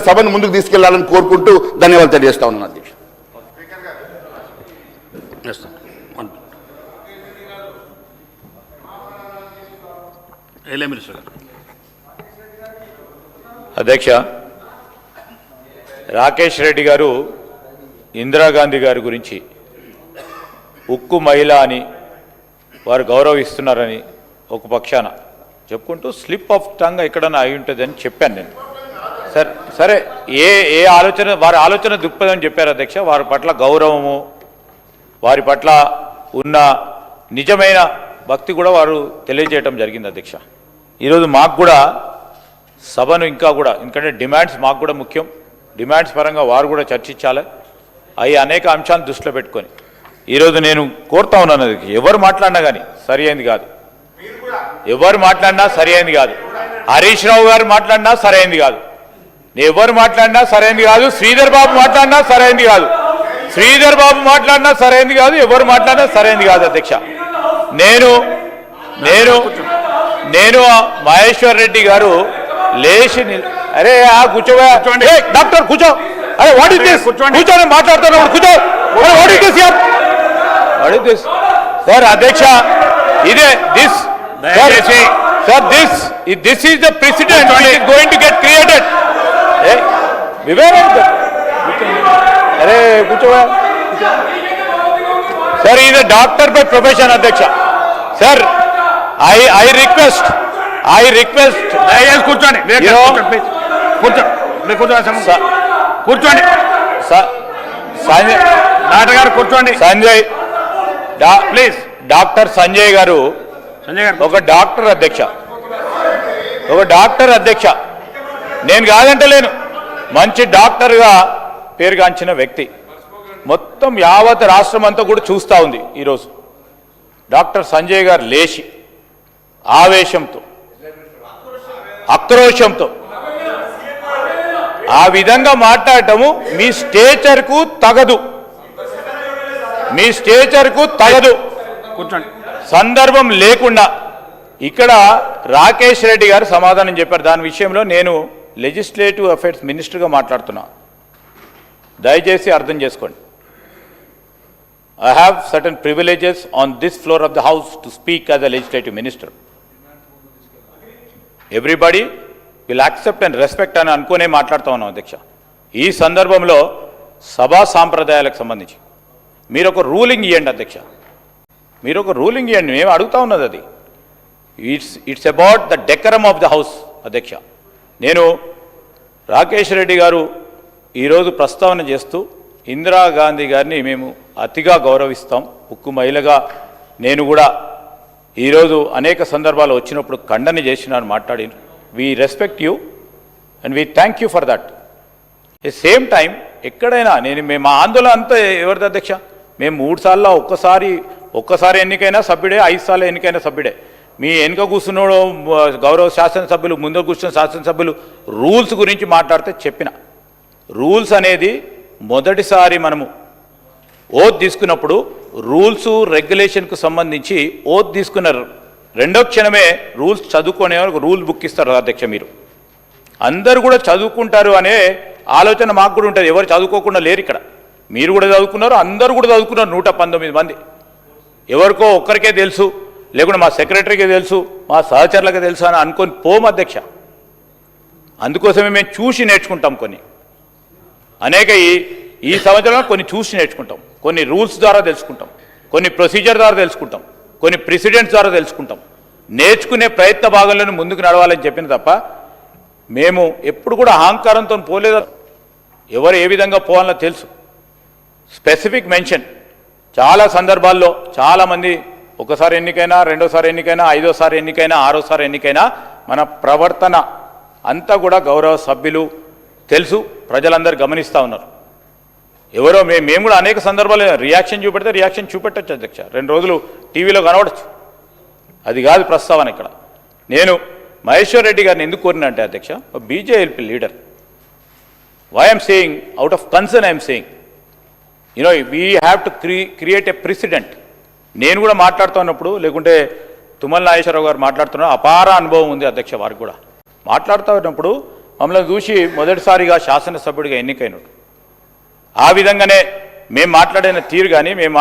సభను ముందుకు తీసుకెళ్లాలని కోరుకుంటూ ధన్యవాదాలు తెలియజేస్తా ఉన్నాను అధ్యక్ష. అధ్యక్ష, రాకేష్ రెడ్డి గారు ఇందిరాగాంధీ గారి గురించి ఉక్కు మహిళ అని వారు గౌరవిస్తున్నారని ఒక పక్షాన చెప్పుకుంటూ స్లిప్ ఆఫ్ టంగ్ ఎక్కడన్నా అయి ఉంటుందని చెప్పాను నేను. సరే ఏ ఆలోచన వారి ఆలోచన దృక్పథం చెప్పారు అధ్యక్ష. వారి పట్ల గౌరవము, వారి పట్ల ఉన్న నిజమైన భక్తి కూడా వారు తెలియజేయటం జరిగింది అధ్యక్ష. ఈరోజు మాకు కూడా సభను ఇంకా కూడా, ఎందుకంటే డిమాండ్స్ మాకు కూడా ముఖ్యం, డిమాండ్స్ పరంగా వారు కూడా చర్చించాలి. అవి అనేక అంశాలను దృష్టిలో పెట్టుకొని ఈరోజు నేను కోరుతా ఉన్నాను, అది ఎవరు మాట్లాడినా కానీ సరి అయింది కాదు, ఎవరు మాట్లాడినా సరి అయింది కాదు. హరీష్ రావు గారు మాట్లాడినా సరైంది కాదు, ఎవరు మాట్లాడినా సరైంది కాదు. శ్రీధర్ బాబు మాట్లాడినా సరైంది కాదు, శ్రీధర్ బాబు మాట్లాడినా సరైంది కాదు, ఎవరు మాట్లాడినా సరైంది కాదు అధ్యక్ష. నేను మహేశ్వర్ రెడ్డి గారు లేచి అరే కూర్చోండి డాక్టర్ కూర్చో, అరే వాట్ ఇస్ దిస్, కూర్చొని మాట్లాడుతున్నా కూర్చో, వాట్ ఇస్ దిస్ యార్, వాట్ ఇస్ దిస్ సార్ అధ్యక్ష. ఇదే this sir, this is the president which is going to get created. అరే కూర్చోవా sir, is doctor by profession అధ్యక్ష. సార్ ఐ రిక్వెస్ట్ కూర్చోండి కూర్చోండి డాక్టర్ గారు కూర్చోండి. సంజయ్ ప్లీజ్, డాక్టర్ సంజయ్ గారు ఒక డాక్టర్ అధ్యక్ష, ఒక డాక్టర్ అధ్యక్ష. నేను కాదంటలేను, మంచి డాక్టర్గా పేరుగాంచిన వ్యక్తి. మొత్తం యావత్ రాష్ట్రం అంతా కూడా చూస్తూ ఉంది ఈరోజు. డాక్టర్ సంజయ్ గారు లేచి ఆవేశంతో, ఆక్రోశంతో ఆ విధంగా మాట్లాడటము మీ స్టేచర్కు తగదు, మీ స్టేచర్కు తగదు. సందర్భం లేకుండా ఇక్కడ రాకేష్ రెడ్డి గారు సమాధానం చెప్పారు. దాని విషయంలో నేను లెజిస్లేటివ్ అఫైర్స్ మినిస్టర్గా మాట్లాడుతున్నా, దయచేసి అర్థం చేసుకోండి. I have certain privileges on this floor of the house to speak as a legislative minister. Everybody will accept and respect అని అనుకునే మాట్లాడుతూ ఉన్నాం అధ్యక్ష. ఈ సందర్భంలో సభా సాంప్రదాయాలకు సంబంధించి మీరు ఒక రూలింగ్ ఇవ్వండి అధ్యక్ష, మీరు ఒక రూలింగ్ ఇవ్వండి. మేము అడుగుతా ఉన్నది అది. It's about the డెకరమ్ of the house అధ్యక్ష. నేను రాకేష్ రెడ్డి గారు ఈరోజు ప్రస్తావన చేస్తూ ఇందిరాగాంధీ గారిని మేము అతిగా గౌరవిస్తాం, ఉక్కు మహిళగా నేను కూడా ఈరోజు అనేక సందర్భాలు వచ్చినప్పుడు ఖండన చేసినాను, మాట్లాడి we respect you and we thank you for that. At same time ఎక్కడైనా మేము మా ఆందోళన అంతా ఎవరిది అధ్యక్ష, మేము 3 సార్లు ఒక్కసారి ఎన్నికైనా సభ్యుడే, 5 సార్లు ఎన్నికైనా సభ్యుడే. మీ వెనుక కూర్చున్నాడు గౌరవ శాసనసభ్యులు, ముందు కూర్చున్న శాసనసభ్యులు రూల్స్ గురించి మాట్లాడితే చెప్పిన రూల్స్ అనేది మొదటిసారి మనము ఓత్ తీసుకున్నప్పుడు రూల్స్ రెగ్యులేషన్కు సంబంధించి ఓత్ తీసుకున్నారు, రెండో క్షణమే రూల్స్ చదువుకునే రూల్ బుక్ ఇస్తారు అధ్యక్ష. మీరు అందరూ కూడా చదువుకుంటారు అనే ఆలోచన మాకు కూడా ఉంటుంది. ఎవరు చదువుకోకుండా లేరు ఇక్కడ, మీరు కూడా చదువుకున్నారు, అందరూ కూడా చదువుకున్నారు. 119 మంది. ఎవరికో ఒక్కరికే తెలుసు, లేకుంటే మా సెక్రటరీకే తెలుసు, మా సహచరులకే తెలుసు అని అనుకొని పోము అధ్యక్ష. అందుకోసమే మేము చూసి నేర్చుకుంటాం, కొన్ని అనేక ఈ సంవత్సరంలో కొన్ని చూసి నేర్చుకుంటాం, కొన్ని రూల్స్ ద్వారా తెలుసుకుంటాం, కొన్ని ప్రొసీజర్ ద్వారా తెలుసుకుంటాం, కొన్ని ప్రెసిడెంట్స్ ద్వారా తెలుసుకుంటాం. నేర్చుకునే ప్రయత్న భాగంలోనే ముందుకు నడవాలని చెప్పిన తప్ప మేము ఎప్పుడు కూడా అహంకారంతో పోలేదు. ఎవరు ఏ విధంగా పోవాలో తెలుసు. స్పెసిఫిక్ మెన్షన్ చాలా సందర్భాల్లో చాలామంది ఒకసారి ఎన్నికైనా, రెండోసారి ఎన్నికైనా, 5వ ఎన్నికైనా, 6వ ఎన్నికైనా మన ప్రవర్తన అంతా కూడా గౌరవ సభ్యులు తెలుసు, ప్రజలందరూ గమనిస్తూ ఉన్నారు. ఎవరో మేము కూడా అనేక సందర్భాలు రియాక్షన్ చూపెడితే రియాక్షన్ చూపెట్టచ్చు అధ్యక్ష, 2 రోజులు టీవీలో కనబడచ్చు. అది కాదు ప్రస్తావన ఇక్కడ. నేను మహేశ్వర్ రెడ్డి గారిని ఎందుకు కోరిన అంటే అధ్యక్ష, BJP leader, why I'm saying out of concern, I'm saying we have to create a president. నేను కూడా మాట్లాడుతున్నప్పుడు, లేకుంటే తుమ్మల నాగేశ్వరరావు గారు మాట్లాడుతున్నా, అపార అనుభవం ఉంది అధ్యక్ష వారికి కూడా. మాట్లాడుతూ ఉన్నప్పుడు మమ్మల్ని చూసి మొదటిసారిగా శాసనసభ్యుడిగా ఎన్నికైనట్టు. ఆ విధంగానే మేము మాట్లాడిన తీరు కానీ మేము